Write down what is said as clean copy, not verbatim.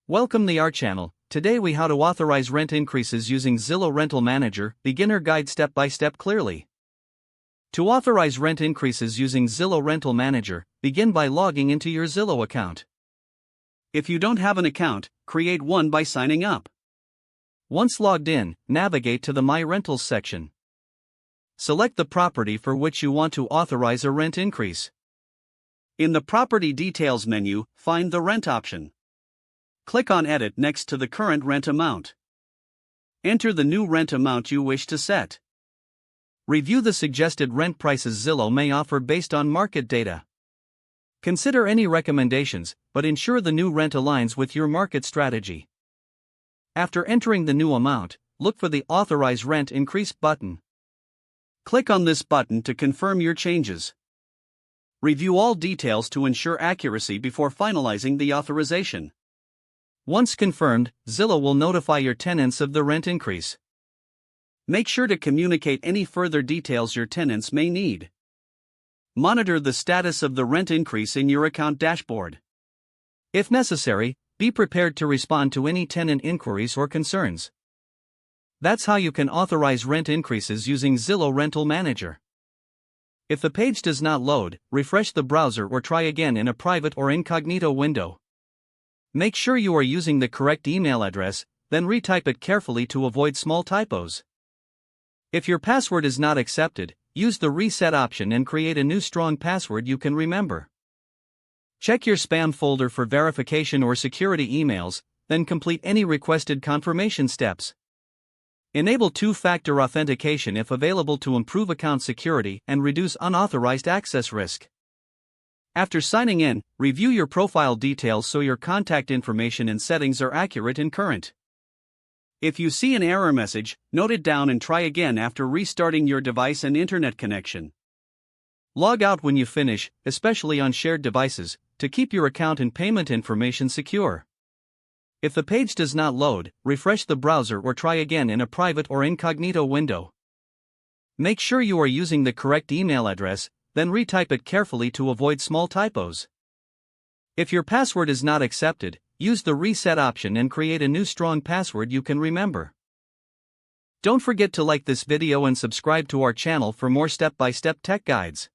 Welcome to our channel. Today we how to authorize rent increases using Zillow Rental Manager, beginner guide step by step clearly. To authorize rent increases using Zillow Rental Manager, begin by logging into your Zillow account. If you don't have an account, create one by signing up. Once logged in, navigate to the My Rentals section. Select the property for which you want to authorize a rent increase. In the Property Details menu, find the Rent option. Click on Edit next to the current rent amount. Enter the new rent amount you wish to set. Review the suggested rent prices Zillow may offer based on market data. Consider any recommendations, but ensure the new rent aligns with your market strategy. After entering the new amount, look for the Authorize Rent Increase button. Click on this button to confirm your changes. Review all details to ensure accuracy before finalizing the authorization. Once confirmed, Zillow will notify your tenants of the rent increase. Make sure to communicate any further details your tenants may need. Monitor the status of the rent increase in your account dashboard. If necessary, be prepared to respond to any tenant inquiries or concerns. That's how you can authorize rent increases using Zillow Rental Manager. If the page does not load, refresh the browser or try again in a private or incognito window. Make sure you are using the correct email address, then retype it carefully to avoid small typos. If your password is not accepted, use the reset option and create a new strong password you can remember. Check your spam folder for verification or security emails, then complete any requested confirmation steps. Enable two-factor authentication if available to improve account security and reduce unauthorized access risk. After signing in, review your profile details so your contact information and settings are accurate and current. If you see an error message, note it down and try again after restarting your device and internet connection. Log out when you finish, especially on shared devices, to keep your account and payment information secure. If the page does not load, refresh the browser or try again in a private or incognito window. Make sure you are using the correct email address, then retype it carefully to avoid small typos. If your password is not accepted, use the reset option and create a new strong password you can remember. Don't forget to like this video and subscribe to our channel for more step-by-step tech guides.